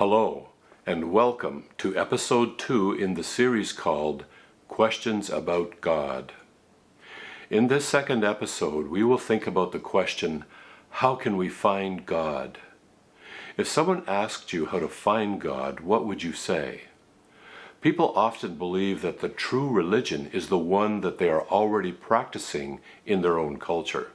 Hello, and welcome to episode 2 in the series called Questions About God. In this second episode, we will think about the question, how can we find God? If someone asked you how to find God, what would you say? People often believe that the true religion is the one that they are already practicing in their own culture.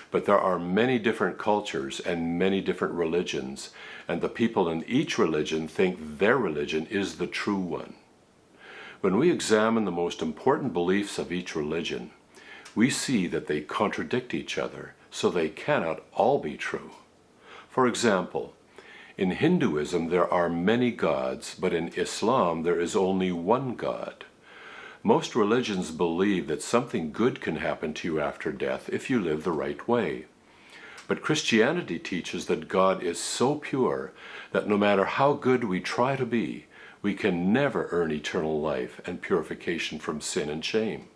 But there are many different cultures and many different religions, and the people in each religion think their religion is the true one. When we examine the most important beliefs of each religion, we see that they contradict each other, so they cannot all be true. For example, in Hinduism there are many gods, but in Islam there is only one God. Most religions believe that something good can happen to you after death if you live the right way. But Christianity teaches that God is so pure that no matter how good we try to be, we can never earn eternal life and purification from sin and shame.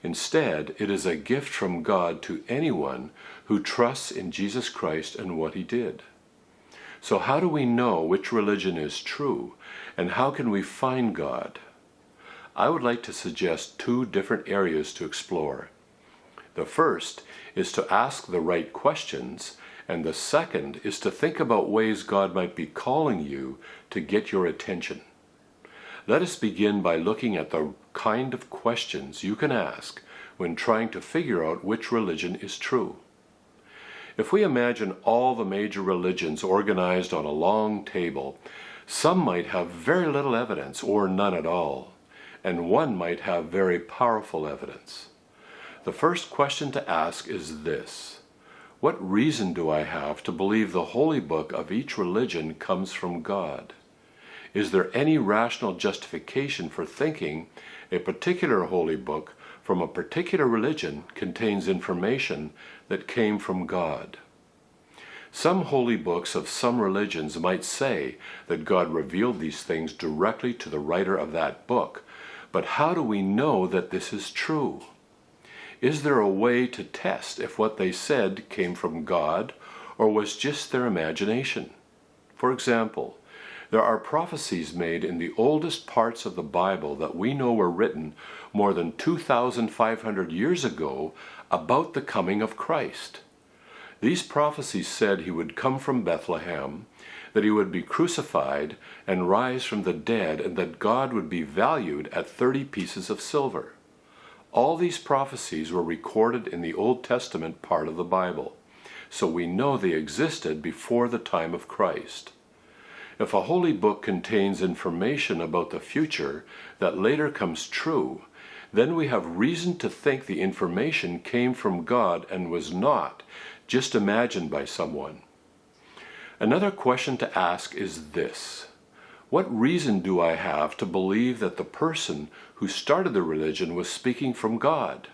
Instead, it is a gift from God to anyone who trusts in Jesus Christ and what He did. So how do we know which religion is true, and how can we find God? I would like to suggest 2 different areas to explore. The first is to ask the right questions, and the second is to think about ways God might be calling you to get your attention. Let us begin by looking at the kind of questions you can ask when trying to figure out which religion is true. If we imagine all the major religions organized on a long table, some might have very little evidence or none at all, and one might have very powerful evidence. The first question to ask is this: what reason do I have to believe the holy book of each religion comes from God? Is there any rational justification for thinking a particular holy book from a particular religion contains information that came from God? Some holy books of some religions might say that God revealed these things directly to the writer of that book, but how do we know that this is true? Is there a way to test if what they said came from God or was just their imagination? For example, there are prophecies made in the oldest parts of the Bible that we know were written more than 2,500 years ago about the coming of Christ. These prophecies said He would come from Bethlehem, that He would be crucified and rise from the dead, and that God would be valued at 30 pieces of silver. All these prophecies were recorded in the Old Testament part of the Bible, so we know they existed before the time of Christ. If a holy book contains information about the future that later comes true, then we have reason to think the information came from God and was not just imagined by someone. Another question to ask is this: what reason do I have to believe that the person who started the religion was speaking from God?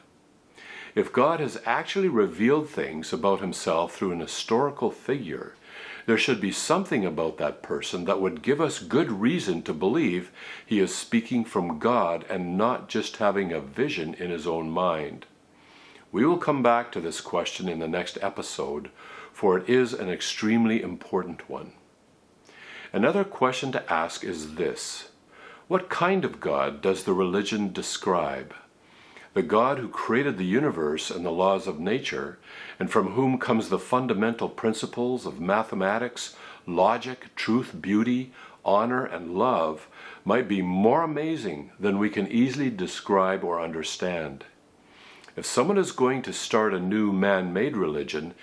If God has actually revealed things about Himself through an historical figure, there should be something about that person that would give us good reason to believe he is speaking from God and not just having a vision in his own mind. We will come back to this question in the next episode, for it is an extremely important one. Another question to ask is this: what kind of God does the religion describe? The God who created the universe and the laws of nature, and from whom comes the fundamental principles of mathematics, logic, truth, beauty, honor, and love, might be more amazing than we can easily describe or understand. If someone is going to start a new man-made religion,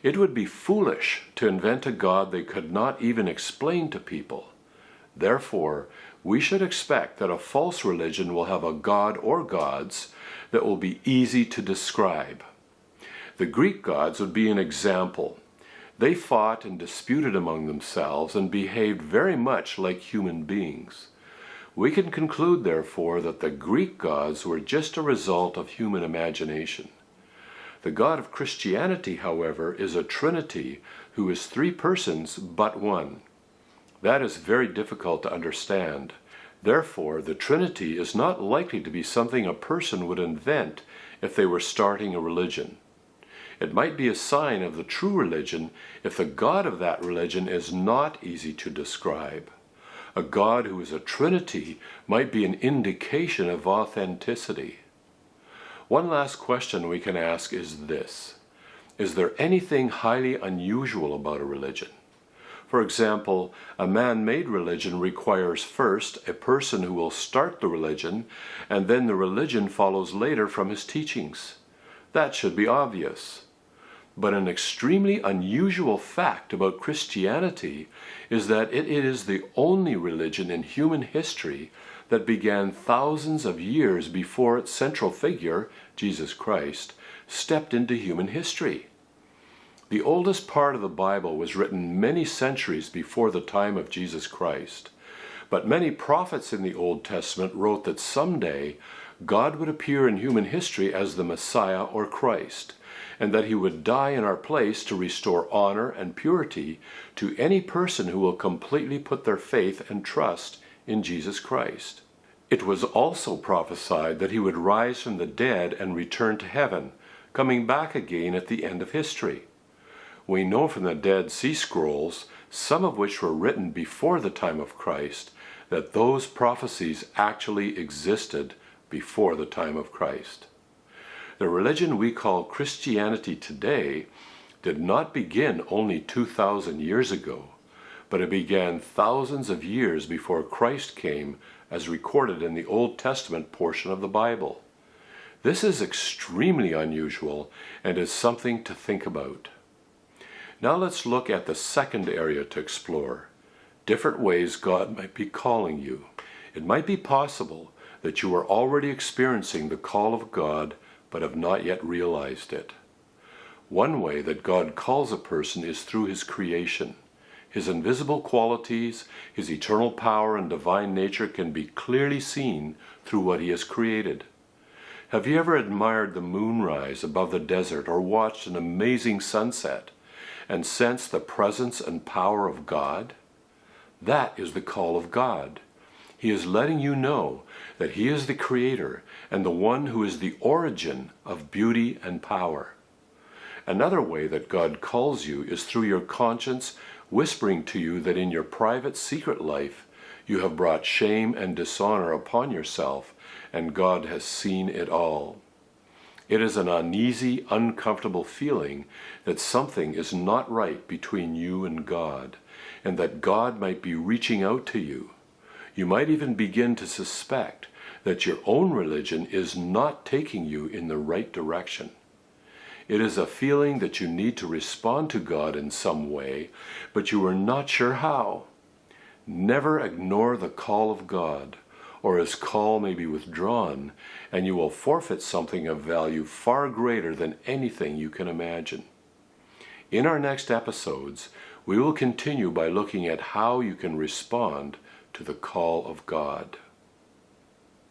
it would be foolish to invent a God they could not even explain to people. Therefore, we should expect that a false religion will have a god or gods that will be easy to describe. The Greek gods would be an example. They fought and disputed among themselves and behaved very much like human beings. We can conclude, therefore, that the Greek gods were just a result of human imagination. The God of Christianity, however, is a Trinity who is 3 persons but one. That is very difficult to understand. Therefore, the Trinity is not likely to be something a person would invent if they were starting a religion. It might be a sign of the true religion if the God of that religion is not easy to describe. A God who is a Trinity might be an indication of authenticity. One last question we can ask is this: is there anything highly unusual about a religion? For example, a man-made religion requires first a person who will start the religion, and then the religion follows later from his teachings. That should be obvious. But an extremely unusual fact about Christianity is that it is the only religion in human history that began thousands of years before its central figure, Jesus Christ, stepped into human history. The oldest part of the Bible was written many centuries before the time of Jesus Christ, but many prophets in the Old Testament wrote that someday God would appear in human history as the Messiah or Christ, and that he would die in our place to restore honor and purity to any person who will completely put their faith and trust in Jesus Christ. It was also prophesied that he would rise from the dead and return to heaven, coming back again at the end of history. We know from the Dead Sea Scrolls, some of which were written before the time of Christ, that those prophecies actually existed before the time of Christ. The religion we call Christianity today did not begin only 2,000 years ago, but it began thousands of years before Christ came, as recorded in the Old Testament portion of the Bible. This is extremely unusual and is something to think about. Now let's look at the second area to explore: different ways God might be calling you. It might be possible that you are already experiencing the call of God but have not yet realized it. One way that God calls a person is through his creation. His invisible qualities, his eternal power and divine nature can be clearly seen through what he has created. Have you ever admired the moonrise above the desert or watched an amazing sunset and sensed the presence and power of God? That is the call of God. He is letting you know that he is the creator and the one who is the origin of beauty and power. Another way that God calls you is through your conscience whispering to you that in your private secret life you have brought shame and dishonor upon yourself, and God has seen it all. It is an uneasy, uncomfortable feeling that something is not right between you and God, and that God might be reaching out to you. You might even begin to suspect that your own religion is not taking you in the right direction. It is a feeling that you need to respond to God in some way, but you are not sure how. Never ignore the call of God, or his call may be withdrawn, and you will forfeit something of value far greater than anything you can imagine. In our next episodes, we will continue by looking at how you can respond to the call of God.